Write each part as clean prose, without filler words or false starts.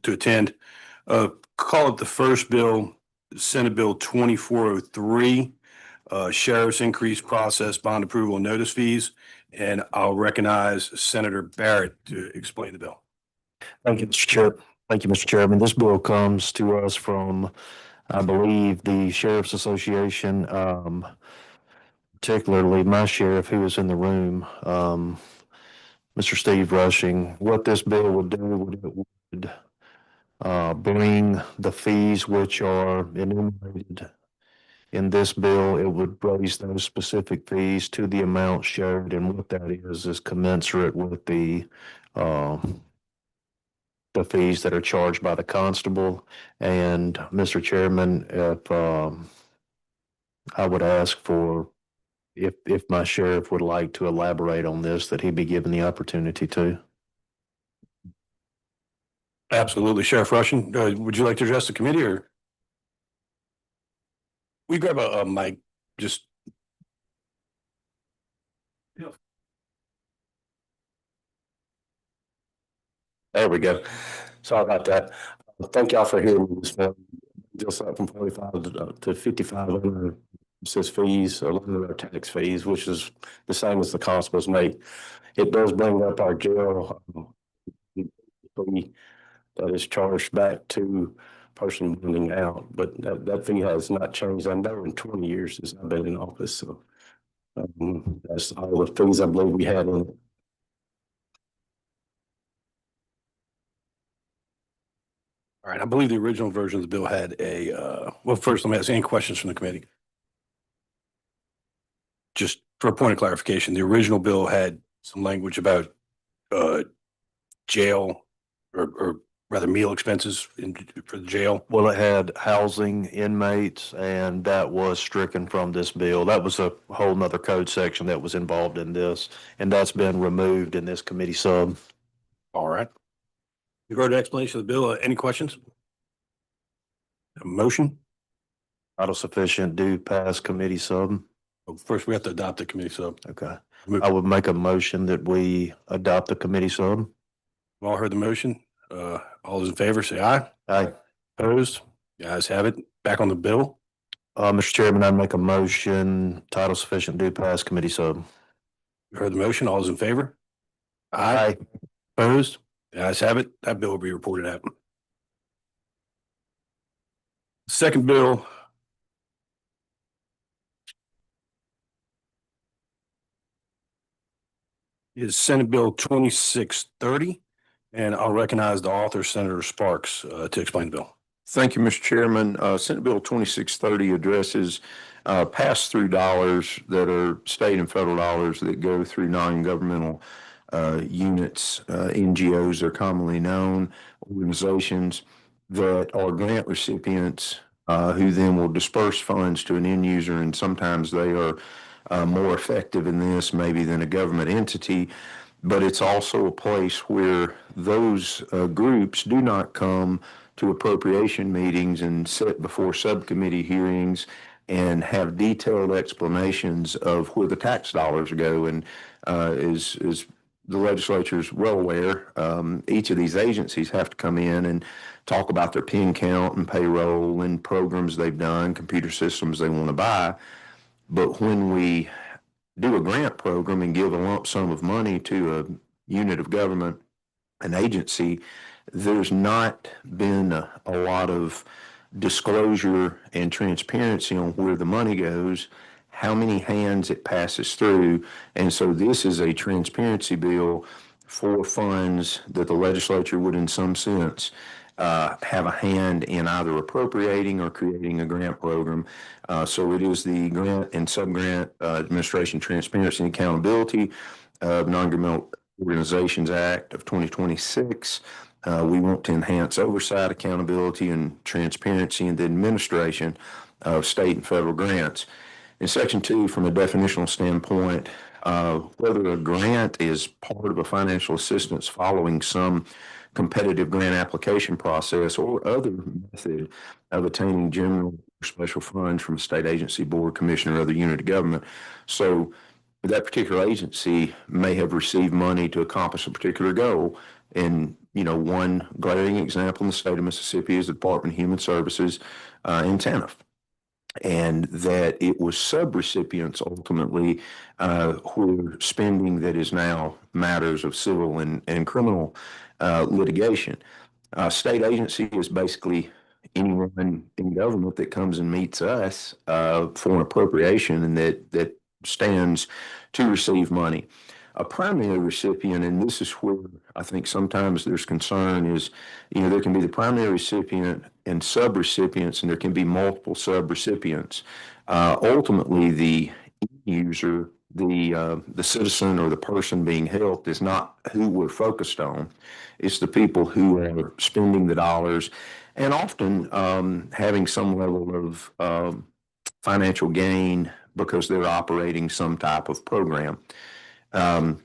to attend. Call up the first bill, Senate Bill 2403, Sheriff's Increase Process Bond Approval and Notice Fees. And I'll recognize Senator Barrett to explain the bill. Thank you, Mr. Chair. Thank you, Mr. Chairman. This bill comes to us from, I believe, the Sheriff's Association, particularly my sheriff who is in the room, Mr. Steve Rushing. What this bill would do would bring the fees which are enumerated in this bill. It would raise those specific fees to the amount shared, and what that is commensurate with the fees that are charged by the constable. And Mr. Chairman, if I would ask for, if my sheriff would like to elaborate on this, that he be given the opportunity to. Absolutely. Sheriff Rushing, would you like to address the committee, or we grab a mic? Just. Yeah. There we go. Sorry about that. Thank y'all for hearing me this morning. Just up from 45 to 55 says fees, a lot of our tax fees, which is the same as the constables make. It does bring up our jail fee that is charged back to person moving out, but that fee has not changed. I know in 20 years since I've been in office, so that's all the fees I believe we had in it. All right, I believe the original version of the bill had a, well, first let me ask any questions from the committee. Just for a point of clarification, the original bill had some language about jail or rather meal expenses for the jail. Well, it had housing inmates, and that was stricken from this bill. That was a whole nother code section that was involved in this, and that's been removed in this committee sub. All right. You've heard the explanation of the bill. Any questions? A motion? Title sufficient, do pass committee sub. First, we have to adopt the committee sub. Okay. I would make a motion that we adopt the committee sub. We've all heard the motion. All those in favor say aye. Aye. Opposed? The ayes have it. Back on the bill. Mr. Chairman, I'd make a motion, title sufficient, do pass committee sub. You heard the motion. All those in favor? Aye. Opposed? The ayes have it. That bill will be reported out. Second bill. Is Senate Bill 2630, and I'll recognize the author, Senator Sparks, to explain the bill. Thank you, Mr. Chairman. Senate Bill 2630 addresses pass-through dollars that are state and federal dollars that go through non-governmental units, NGOs are commonly known, organizations that are grant recipients who then will disperse funds to an end user, and sometimes they are more effective in this maybe than a government entity, but it's also a place where those groups do not come to appropriation meetings and sit before subcommittee hearings and have detailed explanations of where the tax dollars go. And as the legislature is well aware, each of these agencies have to come in and talk about their PIN count and payroll and programs they've done, computer systems they want to buy. But when we do a grant program and give a lump sum of money to a unit of government, an agency, there's not been a lot of disclosure and transparency on where the money goes, how many hands it passes through. And so this is a transparency bill for funds that the legislature would in some sense have a hand in either appropriating or creating a grant program. So it is the Grant and Subgrant Administration Transparency and Accountability of Non-Governmental Organizations Act of 2026. We want to enhance oversight, accountability, and transparency in the administration of state and federal grants. In Section 2, from a definitional standpoint, whether a grant is part of a financial assistance following some competitive grant application process or other method of attaining general or special funds from a state agency, board, commission, or other unit of government. So that particular agency may have received money to accomplish a particular goal, And, one glaring example in the state of Mississippi is the Department of Human Services in TANF. And that it was subrecipients ultimately where spending that is now matters of civil and criminal litigation. State agency is basically anyone in government that comes and meets us for an appropriation and that stands to receive money. A primary recipient, and this is where I think sometimes there's concern, is, there can be the primary recipient and subrecipients, and there can be multiple subrecipients. Ultimately, the user, the citizen or the person being helped is not who we're focused on. It's the people who are spending the dollars and often having some level of financial gain because they're operating some type of program. And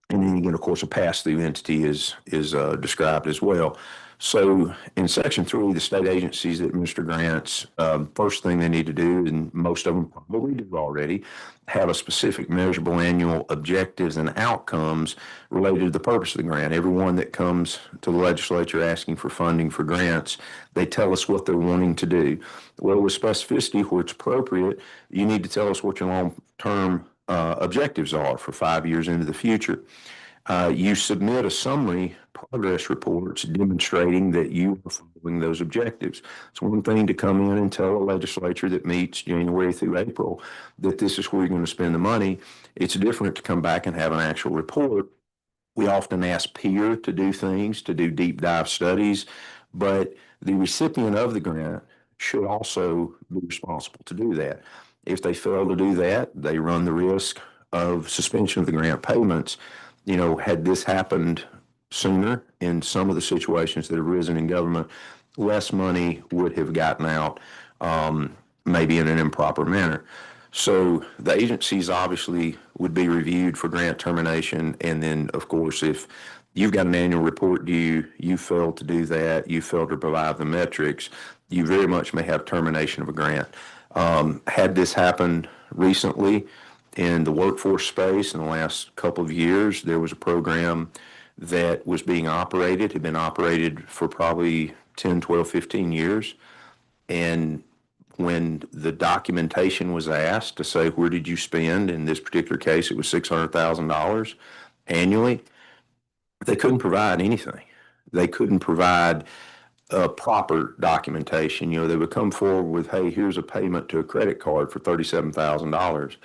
then again, of course, a pass-through entity is described as well. So in Section 3, the state agencies that administer grants, first thing they need to do, and most of them probably do already, have a specific measurable annual objectives and outcomes related to the purpose of the grant. Everyone that comes to the legislature asking for funding for grants, they tell us what they're wanting to do. Well, with specificity where it's appropriate, you need to tell us what your long-term objectives are for 5 years into the future. You submit a summary progress reports demonstrating that you are following those objectives. It's one thing to come in and tell a legislature that meets January through April that this is where you're going to spend the money. It's different to come back and have an actual report. We often ask peer to do things, to do deep dive studies, but the recipient of the grant should also be responsible to do that. If they fail to do that, they run the risk of suspension of the grant payments. Had this happened sooner in some of the situations that have arisen in government, less money would have gotten out, maybe in an improper manner. So the agencies obviously would be reviewed for grant termination. And then, of course, if you've got an annual report due, you failed to do that, you failed to provide the metrics, you very much may have termination of a grant. Had this happened recently in the workforce space in the last couple of years, there was a program that was being operated, had been operated for probably 10, 12, 15 years. And when the documentation was asked to say, where did you spend? In this particular case, it was $600,000 annually. They couldn't provide anything. They couldn't provide proper documentation. They would come forward with, hey, here's a payment to a credit card for $37,000.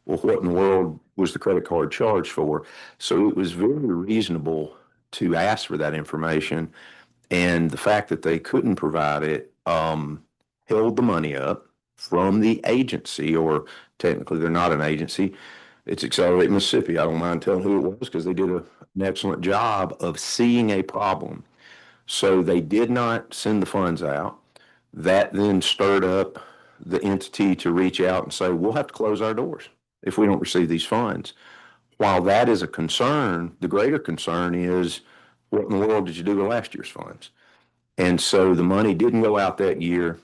Well, what in the world was the credit card charged for? So it was very reasonable to ask for that information. And the fact that they couldn't provide it held the money up from the agency, or technically they're not an agency. It's Accelerate Mississippi. I don't mind telling who it was because they did an excellent job of seeing a problem. So they did not send the funds out. That then stirred up the entity to reach out and say, we'll have to close our doors if we don't receive these funds. While that is a concern, the greater concern is, what in the world did you do with last year's funds? And so the money didn't go out that year.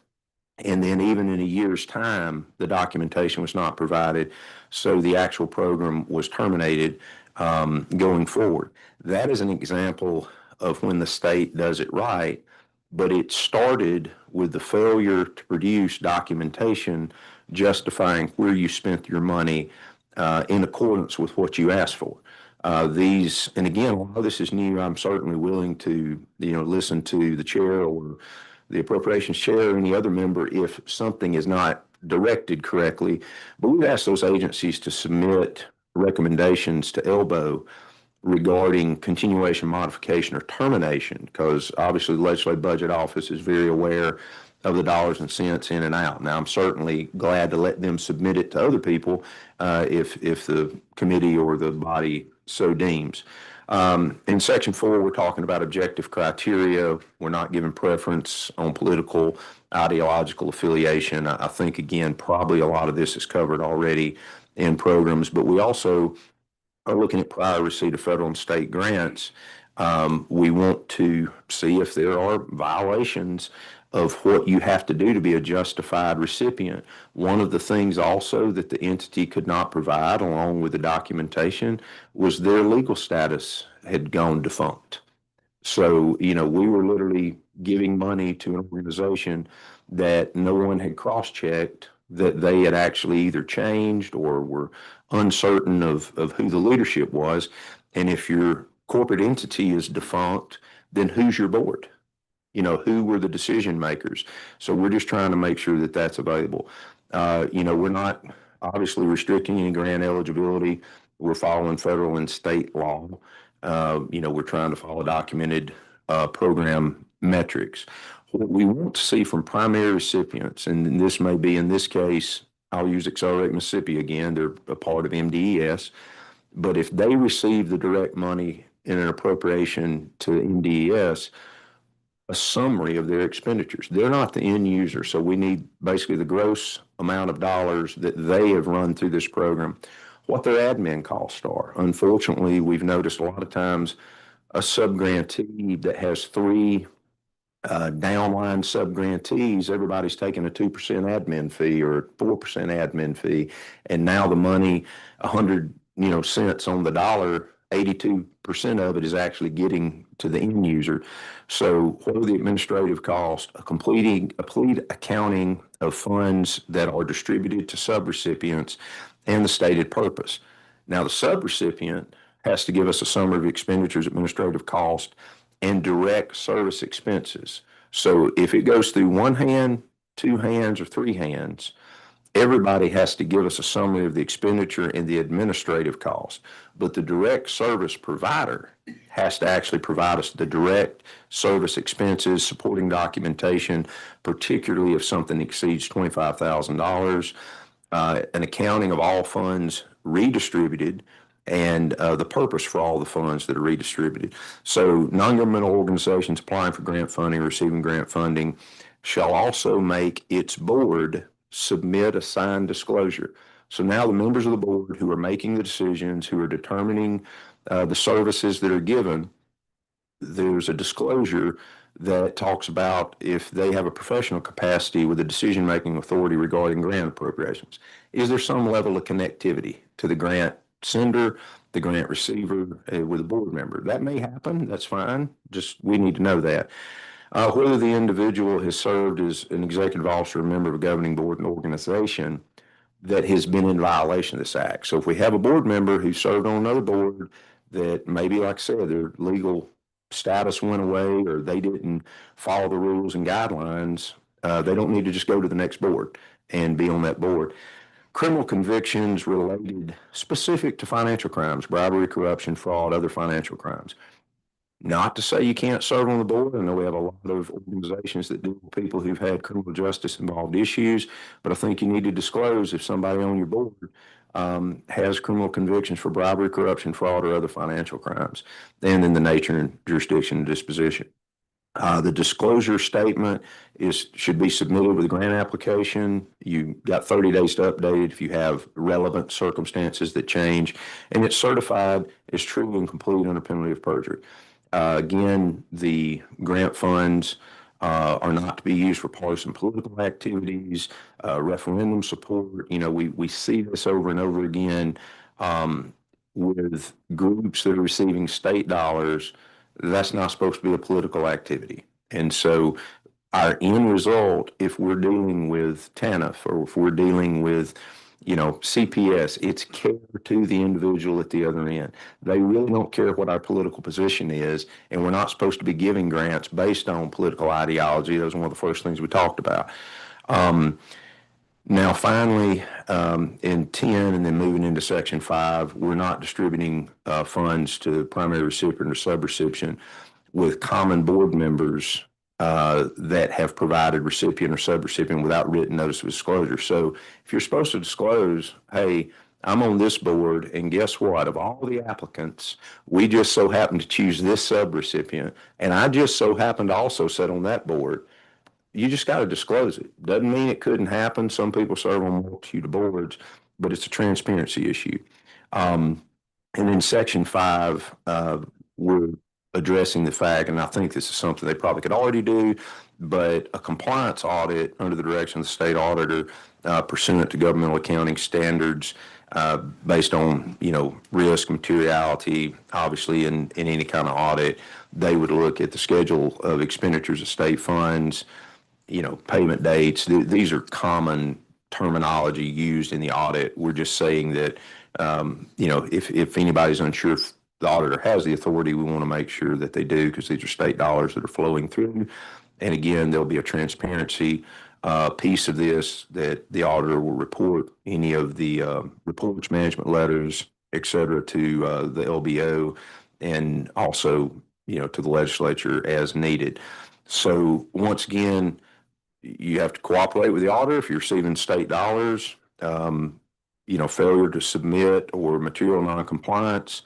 And then even in a year's time, the documentation was not provided. So the actual program was terminated going forward. That is an example of when the state does it right, but it started with the failure to produce documentation justifying where you spent your money in accordance with what you asked for. And again, although this is new, I'm certainly willing to, listen to the chair or the appropriations chair or any other member if something is not directed correctly. But we've asked those agencies to submit recommendations to ELBO regarding continuation, modification, or termination, because obviously the Legislative Budget Office is very aware of the dollars and cents in and out. Now, I'm certainly glad to let them submit it to other people if the committee or the body so deems. In Section 4, we're talking about objective criteria. We're not giving preference on political, ideological affiliation. I think, again, probably a lot of this is covered already in programs, but we also are looking at prior receipt of federal and state grants. We want to see if there are violations of what you have to do to be a justified recipient. One of the things also that the entity could not provide, along with the documentation, was their legal status had gone defunct. So, we were literally giving money to an organization that no one had cross-checked that they had actually either changed or were uncertain of who the leadership was. And if your corporate entity is defunct, then who's your board? Who were the decision makers? So we're just trying to make sure that that's available. We're not obviously restricting any grant eligibility. We're following federal and state law. We're trying to follow documented program metrics. What we want to see from primary recipients, and this may be in this case, I'll use Accelerate Mississippi again, they're a part of MDES, but if they receive the direct money in an appropriation to MDES, a summary of their expenditures. They're not the end user, so we need basically the gross amount of dollars that they have run through this program, what their admin costs are. Unfortunately, we've noticed a lot of times a subgrantee that has three downline subgrantees, everybody's taking a 2% admin fee or 4% admin fee, and now the money, 100 cents on the dollar, 82% of it is actually getting to the end user. So what are the administrative costs? A complete accounting of funds that are distributed to subrecipients and the stated purpose. Now the subrecipient has to give us a summary of expenditures, administrative cost, and direct service expenses. So if it goes through one hand, two hands, or three hands, everybody has to give us a summary of the expenditure and the administrative cost. But the direct service provider has to actually provide us the direct service expenses, supporting documentation, particularly if something exceeds $25,000, an accounting of all funds redistributed, and the purpose for all the funds that are redistributed. So non-governmental organizations applying for grant funding, receiving grant funding, shall also make its board submit a signed disclosure. So now the members of the board who are making the decisions, who are determining the services that are given, there's a disclosure that talks about if they have a professional capacity with a decision-making authority regarding grant appropriations. Is there some level of connectivity to the grant sender, the grant receiver, with a board member? That may happen. That's fine. Just we need to know that. Whether the individual has served as an executive officer, a member of a governing board and organization that has been in violation of this act. So if we have a board member who served on another board that maybe, like I said, their legal status went away or they didn't follow the rules and guidelines, they don't need to just go to the next board and be on that board. Criminal convictions related specific to financial crimes, bribery, corruption, fraud, other financial crimes. Not to say you can't serve on the board. I know we have a lot of organizations that deal with people who've had criminal justice involved issues, but I think you need to disclose if somebody on your board has criminal convictions for bribery, corruption, fraud, or other financial crimes, and then the nature and jurisdiction and disposition. The disclosure statement should be submitted with a grant application. You got 30 days to update it if you have relevant circumstances that change, and it's certified as true and complete under penalty of perjury. Again, the grant funds are not to be used for partisan political activities, referendum support. We see this over and over again with groups that are receiving state dollars. That's not supposed to be a political activity. And so our end result, if we're dealing with TANF or if we're dealing with CPS, it's care to the individual at the other end. They really don't care what our political position is, and we're not supposed to be giving grants based on political ideology. That was one of the first things we talked about. Now, finally, in 10 and then moving into Section 5, we're not distributing funds to primary recipient or subrecipient with common board members that have provided recipient or subrecipient without written notice of disclosure. So if you're supposed to disclose, hey, I'm on this board, and guess what? Of all the applicants, we just so happen to choose this subrecipient, and I just so happen to also sit on that board. You just got to disclose it. Doesn't mean it couldn't happen. Some people serve on a multitude of boards, but it's a transparency issue. And in Section 5, we're addressing the fact, and I think this is something they probably could already do, but a compliance audit under the direction of the state auditor pursuant to governmental accounting standards based on, risk, materiality. Obviously, in any kind of audit, they would look at the schedule of expenditures of state funds, payment dates. These are common terminology used in the audit. We're just saying that, if anybody's unsure if the auditor has the authority, we want to make sure that they do, because these are state dollars that are flowing through. And again, there'll be a transparency piece of this, that the auditor will report any of the reports, management letters, et cetera, to the LBO, and also, to the legislature as needed. So once again, you have to cooperate with the auditor if you're receiving state dollars. Failure to submit or material noncompliance,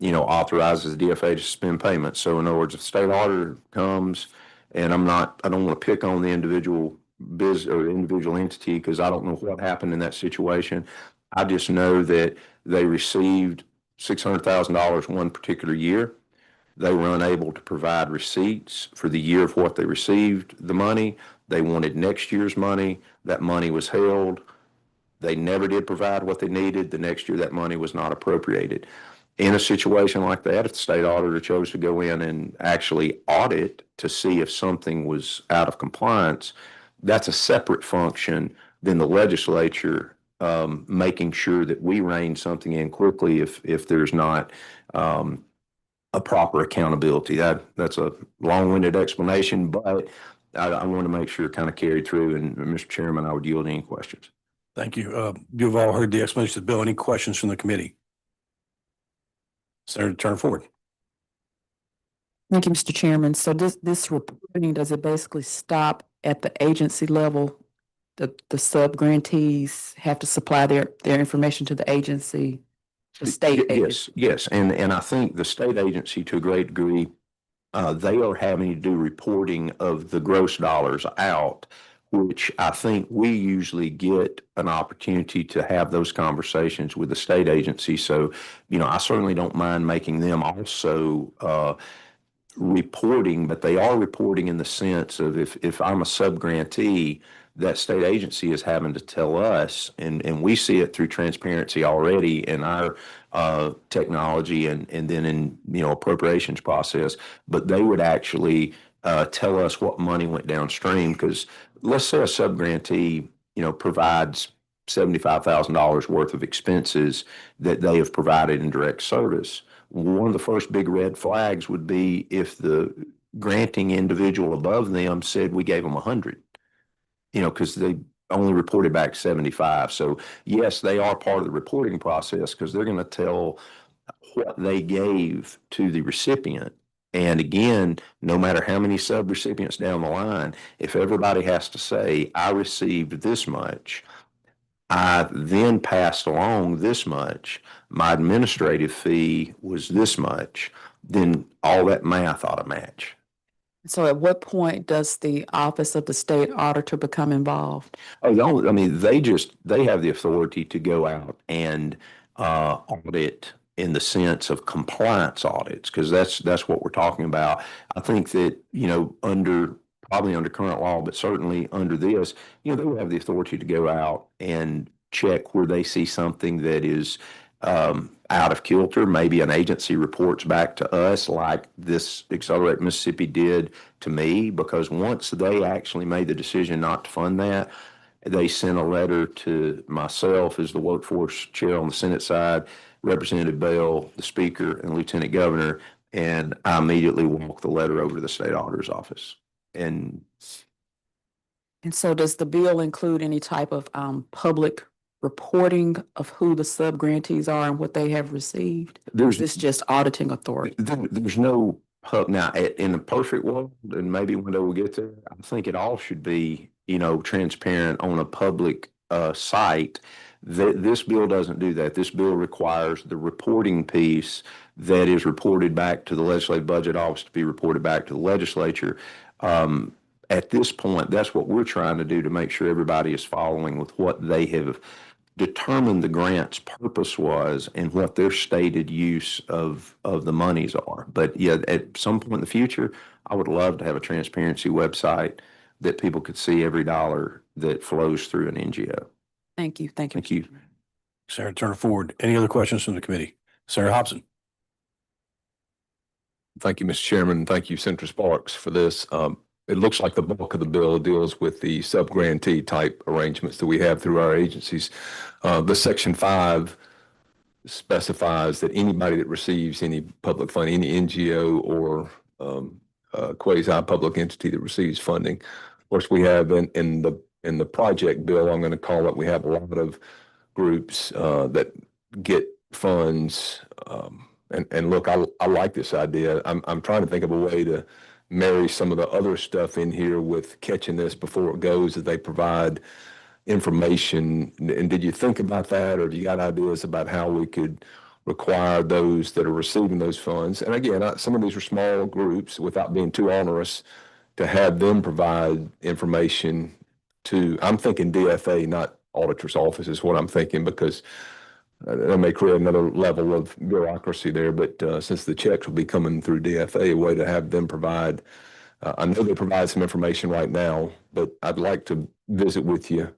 authorizes the DFA to suspend payments. So in other words, if the state auditor comes, and I don't want to pick on the individual or individual entity, because I don't know what happened in that situation. I just know that they received $600,000 one particular year. They were unable to provide receipts for the year of what they received the money. They wanted next year's money. That money was held. They never did provide what they needed. The next year, that money was not appropriated. In a situation like that, if the state auditor chose to go in and actually audit to see if something was out of compliance, that's a separate function than the legislature making sure that we rein something in quickly if there's not a proper accountability. That's a long-winded explanation, but I want to make sure it kind of carried through. And Mr. Chairman, I would yield any questions. Thank you. You've all heard the explanation of the bill. Any questions from the committee? Senator, turn forward. Thank you, Mr. Chairman. So this reporting, does it basically stop at the agency level? The sub-grantees have to supply their information to the agency, the state agency? Yes. And I think the state agency, to a great degree, they are having to do reporting of the gross dollars out, which I think we usually get an opportunity to have those conversations with the state agency. So, I certainly don't mind making them also reporting, but they are reporting in the sense of if I'm a sub-grantee, that state agency is having to tell us, and we see it through transparency already in our technology and then in, appropriations process, but they would actually tell us what money went downstream. Because let's say a sub-grantee, provides $75,000 worth of expenses that they have provided in direct service. One of the first big red flags would be if the granting individual above them said we gave them 100, because they only reported back 75. So yes, they are part of the reporting process, because they're going to tell what they gave to the recipient. And again, no matter how many sub-recipients down the line, if everybody has to say, I received this much, I then passed along this much, my administrative fee was this much, then all that math ought to match. So at what point does the Office of the State Auditor become involved? Oh, no, I mean, they have the authority to go out and audit in the sense of compliance audits, because that's what we're talking about. I think that, probably under current law, but certainly under this, they will have the authority to go out and check where they see something that is out of kilter. Maybe an agency reports back to us, like this Accelerate Mississippi did to me, because once they actually made the decision not to fund that, they sent a letter to myself as the workforce chair on the Senate side, Representative Bell, the Speaker, and Lieutenant Governor, and I immediately walked the letter over to the state auditor's office. And so does the bill include any type of public reporting of who the sub-grantees are and what they have received? Is this just auditing authority? There's no now in the perfect world, and maybe one day we'll get there, I think it all should be, transparent on a public site. This bill doesn't do that. This bill requires the reporting piece that is reported back to the Legislative Budget Office to be reported back to the legislature. At this point, that's what we're trying to do, to make sure everybody is following with what they have determined the grant's purpose was and what their stated use of the monies are. But yeah, at some point in the future, I would love to have a transparency website that people could see every dollar that flows through an NGO. Thank you. Thank you. Senator Turner Ford. Any other questions from the committee? Senator Hobson. Thank you, Mr. Chairman, and thank you, Senator Sparks, for this. It looks like the bulk of the bill deals with the sub-grantee type arrangements that we have through our agencies. The Section 5 specifies that anybody that receives any public funding, any NGO or quasi-public entity that receives funding. Of course, we have in the project bill, I'm going to call it, we have a lot of groups that get funds. And look, I like this idea. I'm trying to think of a way to marry some of the other stuff in here with catching this before it goes, that they provide information. And did you think about that, or do you got ideas about how we could require those that are receiving those funds? And again, some of these are small groups, without being too onerous, to have them provide information to, I'm thinking DFA, not auditor's office is what I'm thinking, because that may create another level of bureaucracy there. But since the checks will be coming through DFA, a way to have them provide, I know they provide some information right now, but I'd like to visit with you.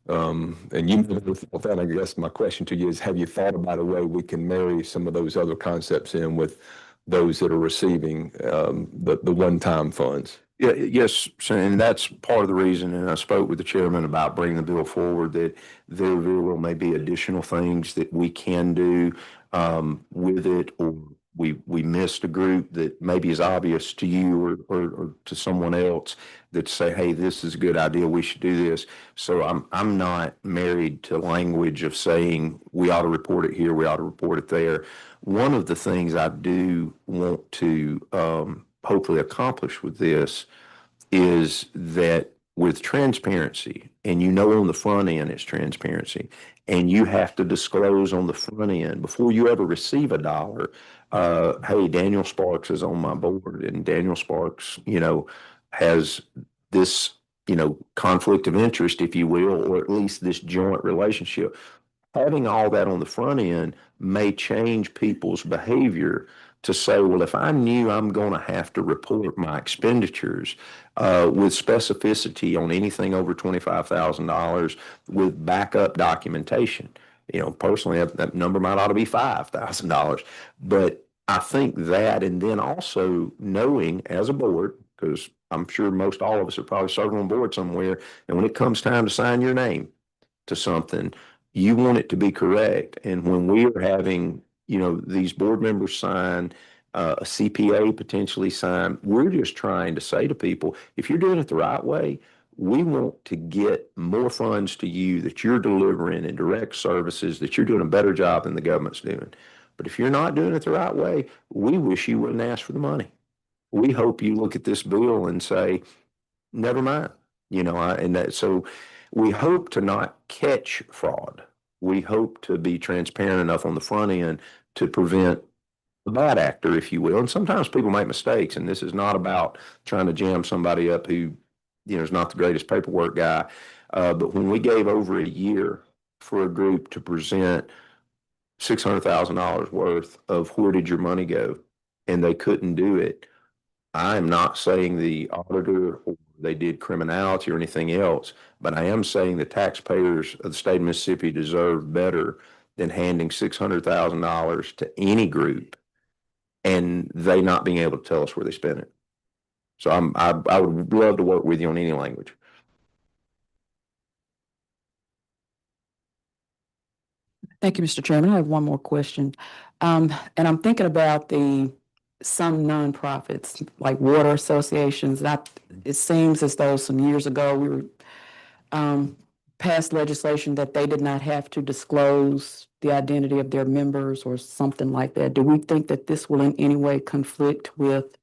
And you know that, I guess my question to you is, have you thought about a way we can marry some of those other concepts in with those that are receiving the one-time funds? Yeah, yes, and that's part of the reason, and I spoke with the chairman about bringing the bill forward, that there very well may be additional things that we can do with it, or we missed a group that maybe is obvious to you or to someone else that say, hey, this is a good idea, we should do this. So I'm not married to language of saying we ought to report it here, we ought to report it there. One of the things I do want to hopefully accomplish with this is that with transparency, and on the front end it's transparency, and you have to disclose on the front end before you ever receive a dollar, hey, Daniel Sparks is on my board, and Daniel Sparks, has this, conflict of interest, if you will, or at least this joint relationship. Having all that on the front end may change people's behavior to say, well, if I knew I'm going to have to report my expenditures with specificity on anything over $25,000 with backup documentation, personally, that number might ought to be $5,000. But I think that, and then also knowing as a board, because I'm sure most all of us are probably serving on board somewhere, and when it comes time to sign your name to something, you want it to be correct. And when we are having these board members sign, a CPA potentially sign, we're just trying to say to people, if you're doing it the right way, we want to get more funds to you that you're delivering in direct services, that you're doing a better job than the government's doing. But if you're not doing it the right way, we wish you wouldn't ask for the money. We hope you look at this bill and say, never mind, so we hope to not catch fraud. We hope to be transparent enough on the front end to prevent the bad actor, if you will. And sometimes people make mistakes, and this is not about trying to jam somebody up who, is not the greatest paperwork guy. But when we gave over a year for a group to present $600,000 worth of where did your money go, and they couldn't do it, I am not saying the auditor or they did criminality or anything else, but I am saying the taxpayers of the state of Mississippi deserve better than handing $600,000 to any group and they not being able to tell us where they spent it. So I would love to work with you on any language. Thank you, Mr. Chairman. I have one more question. And I'm thinking about some nonprofits like water associations. It seems as though some years ago we were passed legislation that they did not have to disclose the identity of their members or something like that. Do we think that this will in any way conflict with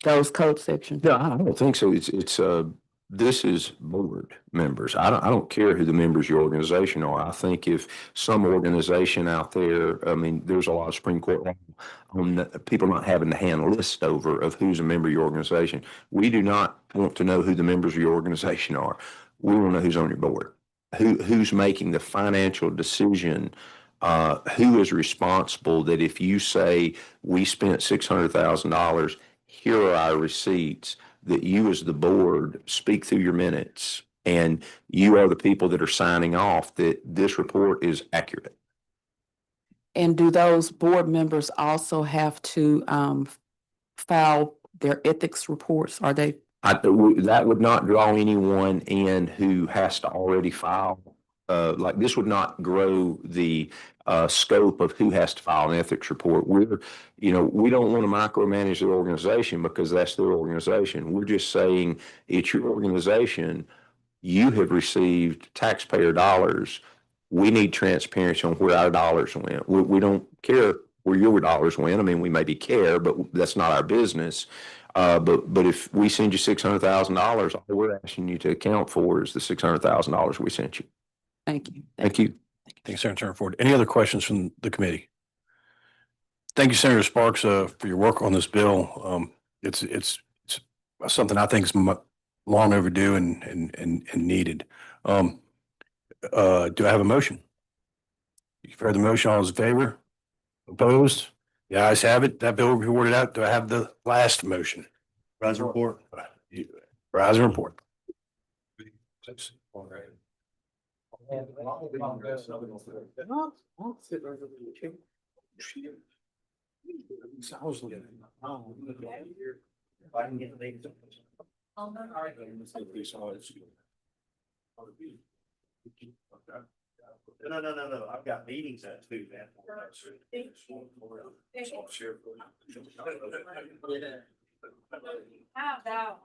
those code sections? No, I don't think so. This is board members. I don't care who the members of your organization are. I think if some organization out there, there's a lot of Supreme Court law on people not having to hand a list over of who's a member of your organization. We do not want to know who the members of your organization are. We want to know who's on your board, who's making the financial decision, who is responsible that if you say we spent $600,000, here are our receipts, that you as the board speak through your minutes And you are the people that are signing off that this report is accurate. And do those board members also have to file their ethics reports? Are they? That would not draw anyone in who has to already file. Like this would not grow the scope of who has to file an ethics report. We don't want to micromanage the organization because that's their organization. We're just saying it's your organization. You have received taxpayer dollars. We need transparency on where our dollars went. We don't care where your dollars went. I mean, we maybe care, but that's not our business. But if we send you $600,000, all we're asking you to account for is the $600,000 we sent you. Thank you. Thank you. Thank you, Senator Ford. Any other questions from the committee? Thank you, Senator Sparks, for your work on this bill. It's something I think is long overdue and needed. Do I have a motion? You've heard the motion. All those in favor? Opposed? The ayes have it. That bill will be awarded out. Do I have the last motion? Rise and report. Rise and report. No. I've got meetings at 2, man. How about?